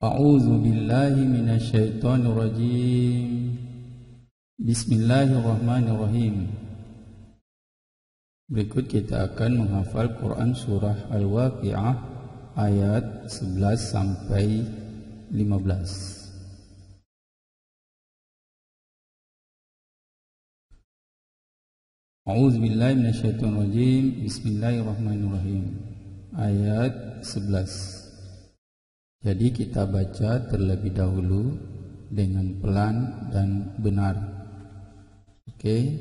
A'udzu billahi minasyaitonir rajim. Bismillahirrahmanirrahim. Berikut kita akan menghafal Quran surah Al-Waqi'ah ayat 11 sampai 15. A'udzu billahi minasyaitonir rajim. Bismillahirrahmanirrahim. Ayat 11. Jadi kita baca terlebih dahulu dengan pelan dan benar. Oke.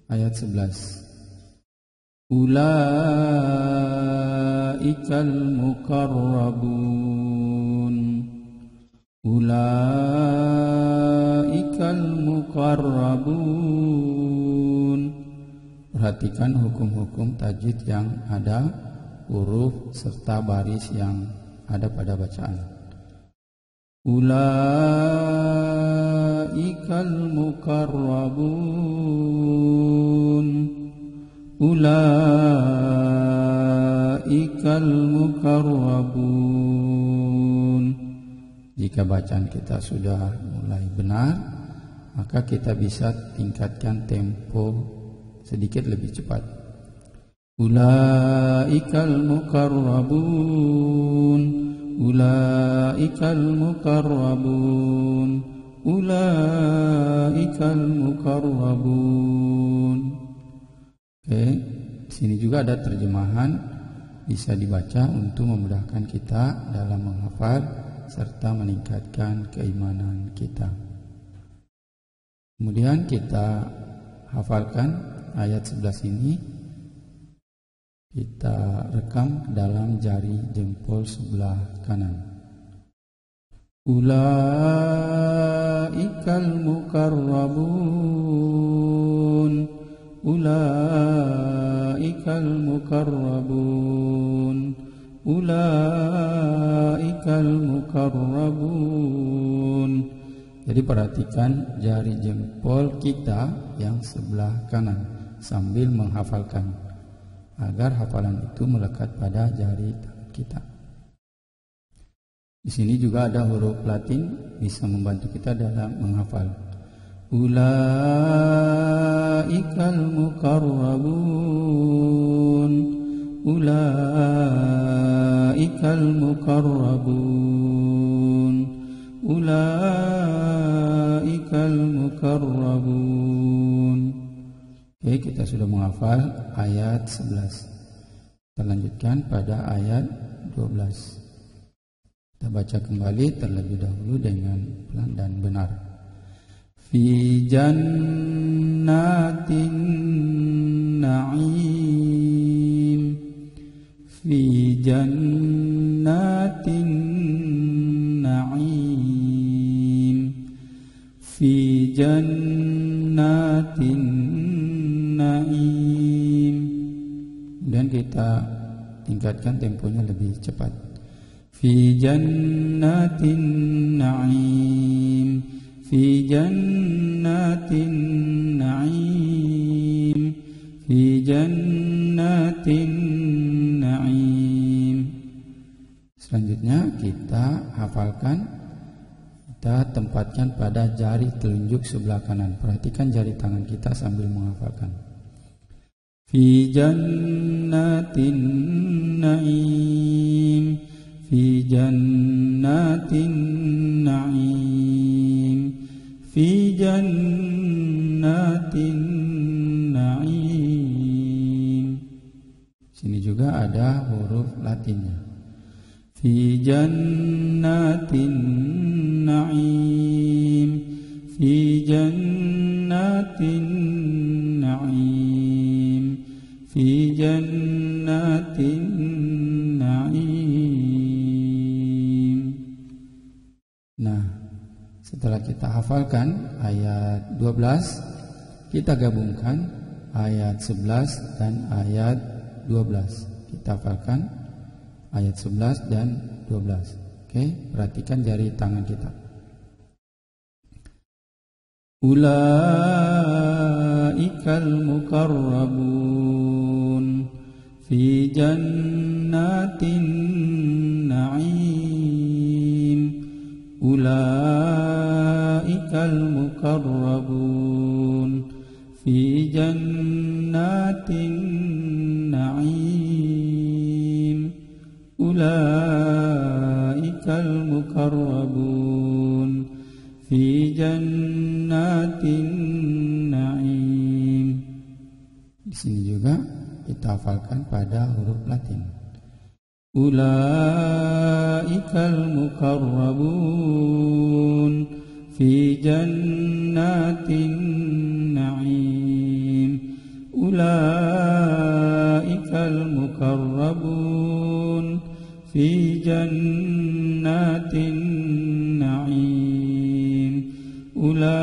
Ayat 11. Ulaikal muqarrabun. Ulaikal muqarrabun. Perhatikan hukum-hukum tajwid yang ada huruf serta baris yang ada pada bacaan. Ulaikal muqarrabun. Ulaikal muqarrabun. Jika bacaan kita sudah mulai benar, maka kita bisa tingkatkan tempo sedikit lebih cepat. Ulaikal muqarrabun. Ulaikal muqarrabun. Ulaikal muqarrabun. Oke, sini juga ada terjemahan, bisa dibaca untuk memudahkan kita dalam menghafal serta meningkatkan keimanan kita. Kemudian kita hafalkan ayat 11 ini. Kita rekam dalam jari jempol sebelah kanan. Ulaikal muqarrabun. Ulaikal muqarrabun. Ulaikal muqarrabun. Jadi perhatikan jari jempol kita yang sebelah kanan sambil menghafalkan, agar hafalan itu melekat pada jari tangan kita. Di sini juga ada huruf Latin bisa membantu kita dalam menghafal. Ulaikal muqarrabun. Ulaikal muqarrabun. Ulaikal muqarrabun. Oke, kita sudah menghafal ayat 11. Kita lanjutkan pada ayat 12. Kita baca kembali terlebih dahulu dengan pelan dan benar. Fi jannatin na'im. Fi jannatin na'im. Fi jannatin na'im. Dan kita tingkatkan temponya lebih cepat. Fi jannatin na'im. Fi jannatin na'im. Fi jannatin na'im. Selanjutnya kita hafalkan, kita tempatkan pada jari telunjuk sebelah kanan. Perhatikan jari tangan kita sambil menghafalkan. Fi jannatin na'im. Fi jannatin na'im. Fi jannatin na'im. Sini juga ada huruf Latinnya. Fi jannatin na'im. Fi jannatin na'im. Fi jannatin na'im. Nah, setelah kita hafalkan ayat 12, kita gabungkan ayat 11 dan ayat 12. Kita hafalkan ayat 11 dan 12. Oke, perhatikan jari tangan kita. Ulaikal muqarrabun fi jannatin na'im. mukarrabun fi jannatin na'im. Ulaikal mukarrabun fi jannatin na'im. Di sini juga kita hafalkan pada huruf Latin. Ulaikal mukarrabun fi jannatin na'im. Ulaikal mukarrabun fi jannatin na'im. Ulaikal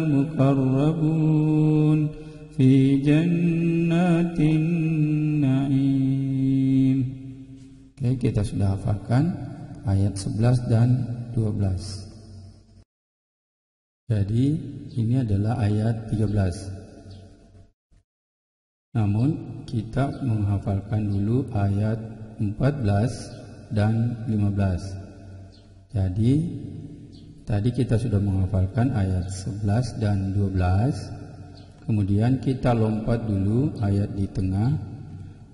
mukarrabun fi jannatin na'im. Oke, kita sudah hafalkan ayat 11 dan 12. Jadi ini adalah ayat 13. Namun kita menghafalkan dulu ayat 14 dan 15. Jadi tadi kita sudah menghafalkan ayat 11 dan 12. Kemudian kita lompat dulu ayat di tengah.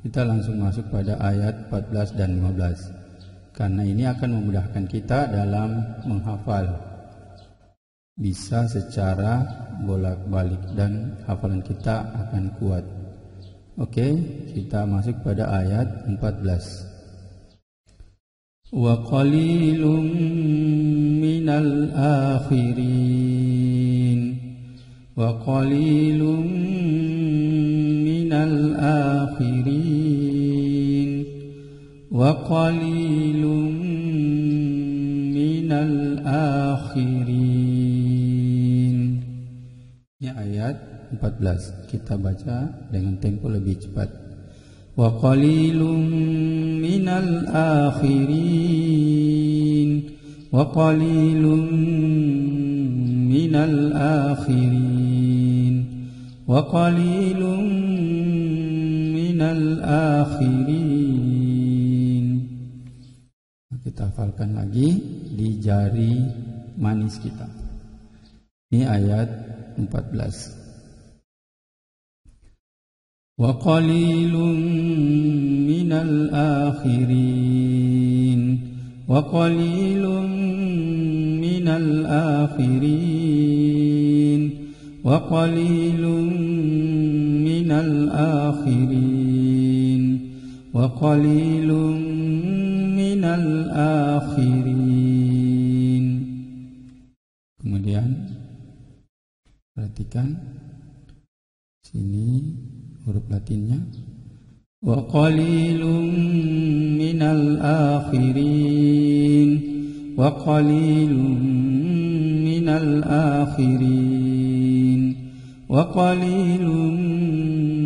Kita langsung masuk pada ayat 14 dan 15. Karena ini akan memudahkan kita dalam menghafal. Bisa secara bolak-balik dan hafalan kita akan kuat. Oke, kita masuk pada ayat 14. Wa qalilum minal akhirin. Wa qalilum minal akhirin. Wa qalilum minal akhirin. Ini ayat 14. Kita baca dengan tempo lebih cepat. Wa qalilum minal akhirin. Wa qalilum minal akhirin. Wa qalilum minal akhirin. Kita hafalkan lagi di jari manis kita. Ini ayat 14. Wa qalilum minal akhirin. Wa qalilum minal akhirin. Wa qalilum minal akhirin. Wa qalilum minal akhirin. Kemudian perhatikan sini huruf Latinnya. Wa qalilum minal akhirin. Wa qalilum minal akhirin. Wa qalilum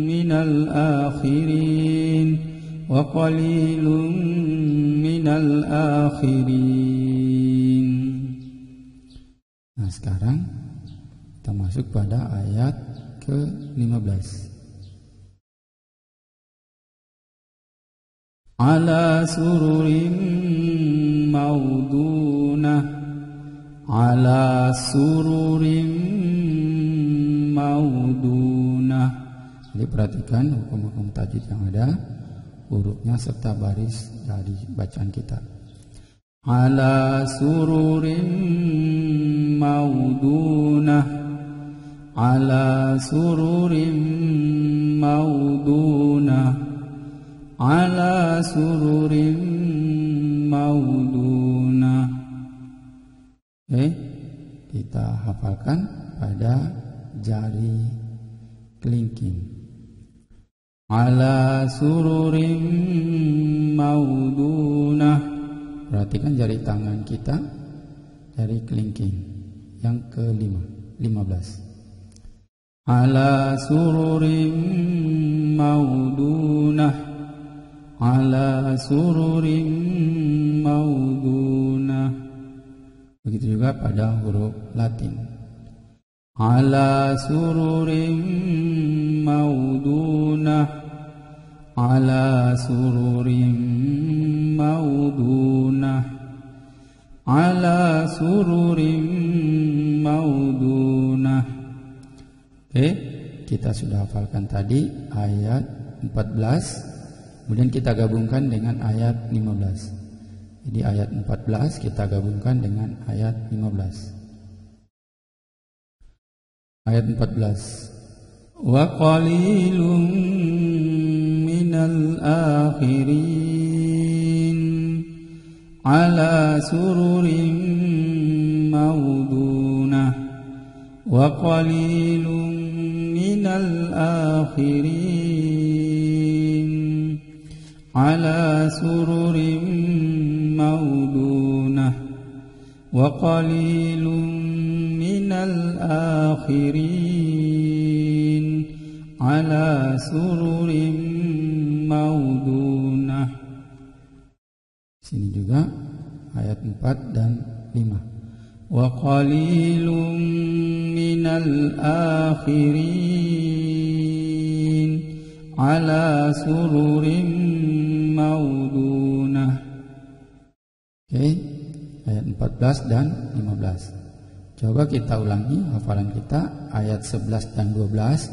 minal akhirin. Wa qalilum minal akhirin. Nah, sekarang kita masuk pada ayat ke-15. Ala sururim maudunah. Ala sururim maudunah. Jadi perhatikan hukum-hukum tajwid yang ada, hurufnya serta baris dari bacaan kita. Ala sururim maudunah. Ala sururim maudunah. Ala sururim maudunah. Kita hafalkan pada jari kelingking. Ala sururim maudunah. Perhatikan jari tangan kita, jari kelingking yang ke-15. Ala sururim maudunah. Ala sururim maudunah. Begitu juga pada huruf Latin. Ala sururim maudunah. Ala sururim maudunah. Ala sururim Oke, kita sudah hafalkan tadi ayat 14, kemudian kita gabungkan dengan ayat 15. Jadi ayat 14 kita gabungkan dengan ayat 15. Ayat 14. Wa qalilun minal akhirin ala sururin mawdunah. Wa qalilun minal akhirin ala sururin mawdunah. Wa qalilun minal akhirin ala sururin mawdunah. Sini juga ayat 4 dan 5. Wa qalilun minal akhirin ala sururin mawdunah. Oke, ayat 14 dan 15. Coba kita ulangi hafalan kita ayat 11 dan 12,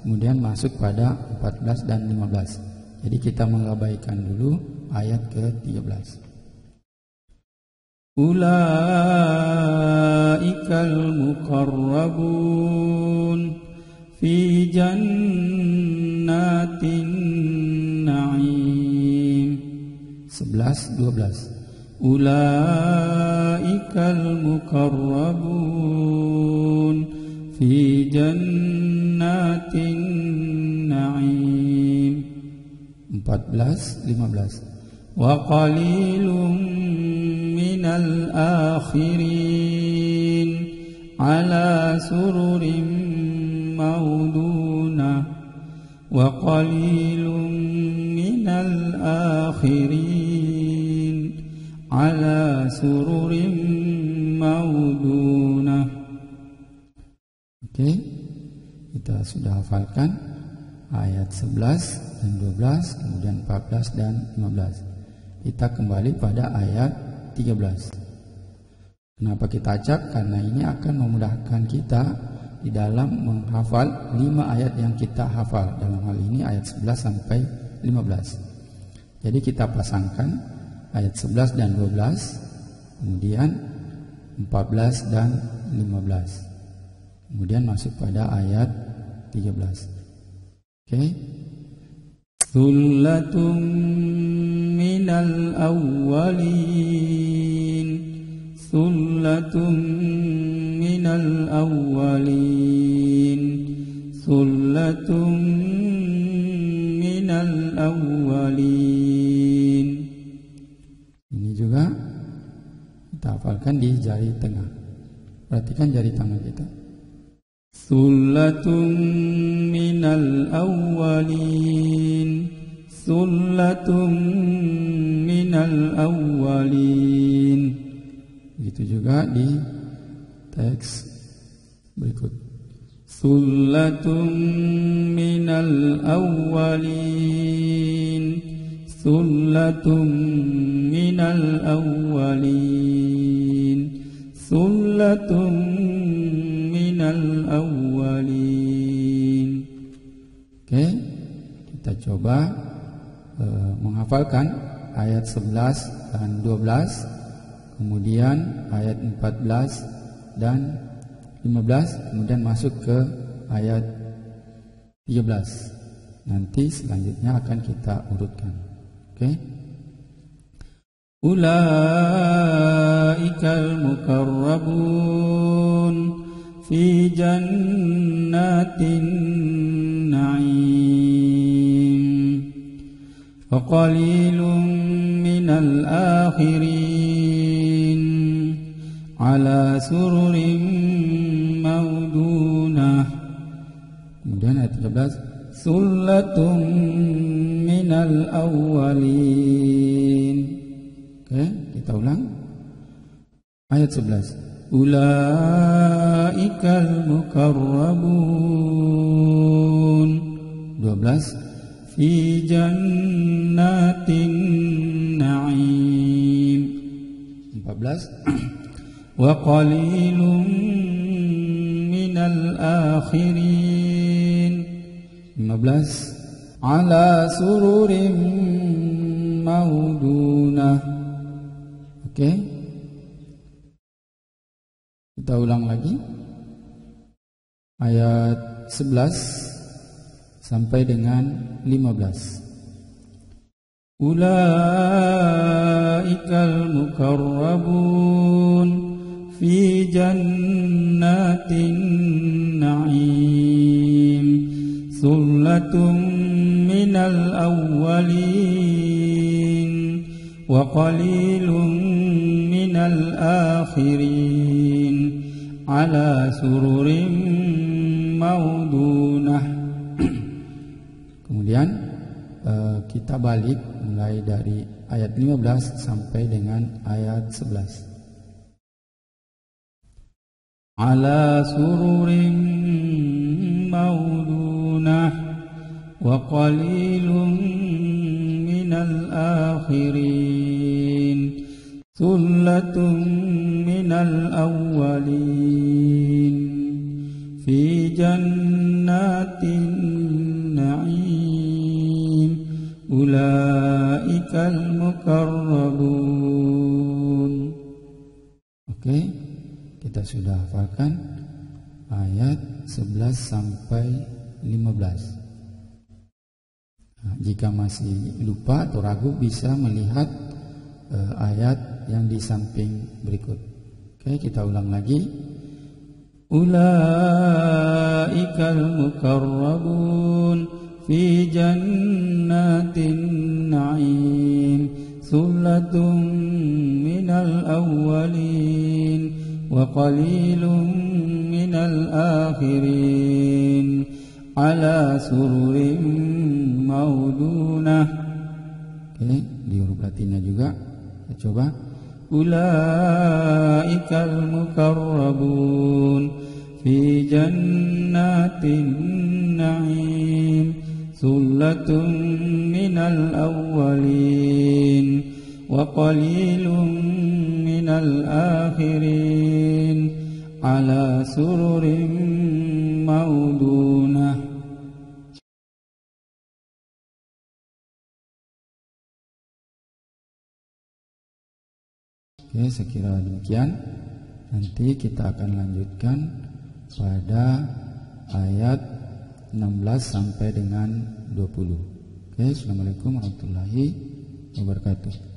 kemudian masuk pada 14 dan 15. Jadi kita mengabaikan dulu ayat ke-13. Ulaikal muqarrabun fi jannatin na'im. 11, 12. Ulaikal muqarrabun fi jannatin na'im. 14, 15. Wa qalilun minal akhirin ala sururin mawdunah. Wa qalilun minal akhirin ala sururin mawdunah. Oke, kita sudah hafalkan ayat 11 dan 12, kemudian 14 dan 15. Kita kembali pada ayat 13. Kenapa kita acak? Karena ini akan memudahkan kita di dalam menghafal 5 ayat yang kita hafal. Dalam hal ini ayat 11 sampai 15. Jadi kita pasangkan ayat 11 dan 12, kemudian 14 dan 15, kemudian masuk pada ayat 13. Oke. Thullatun minal awwalin, thullatun minal awwalin, thullatun minal awwalin. Ini juga kita hafalkan di jari tengah. Perhatikan jari tangan kita. Sullatun minal awwalin, sullatun minal awwalin. Begitu juga di teks berikut. Sullatun minal awwalin, sullatun minal awwalin, sullatun minal awwalin. Oke, kita coba menghafalkan ayat 11 dan 12, kemudian ayat 14 dan 15, kemudian masuk ke ayat 13. Nanti selanjutnya akan kita urutkan. Oke. Ulaikal muqarrabun fi jannatin na'im. Wa qalilun minal akhirin ala sururin mawdunah. Kemudian ayat 13, sullatun minal awwalin. Oke, kita ulang. Ayat 11. Ulaikal muqarrabun. 12. Fi jannatin na'im. 14. Wa qalilun minal akhirin 15. Ala sururim maudunah. Oke. Kita ulang lagi. Ayat 11 sampai dengan 15. Ulaikal mukarrabun fi jannatin na'im sullatun minal awwalin wa qalilun minal akhirin ala sururim maudunah. Kemudian kita balik mulai dari ayat 15 sampai dengan ayat 11. Ala sururim maudunah wa qalilun minal akhirin sullatun minal awwalin fi jannatin na'im ulaikal mukarrabun. Oke, kita sudah hafalkan ayat 11 sampai 15. Nah, jika masih lupa atau ragu bisa melihat ayat yang di samping berikut. Oke, kita ulang lagi. Ulaikal mukarrabun fi jannatin na'im sullatun minal awwalin wa qalilun minal akhirin ala sururim maudunah. Oke, di huruf latinnya juga. Kita coba. Ulaikal mukarrabun fi jannatin na'im sullatun minal awwalin wa qalilun minal akhirin ala sururim maudunah. Oke, sekira demikian. Nanti kita akan lanjutkan pada ayat 16 sampai dengan 20. Oke, assalamualaikum warahmatullahi wabarakatuh.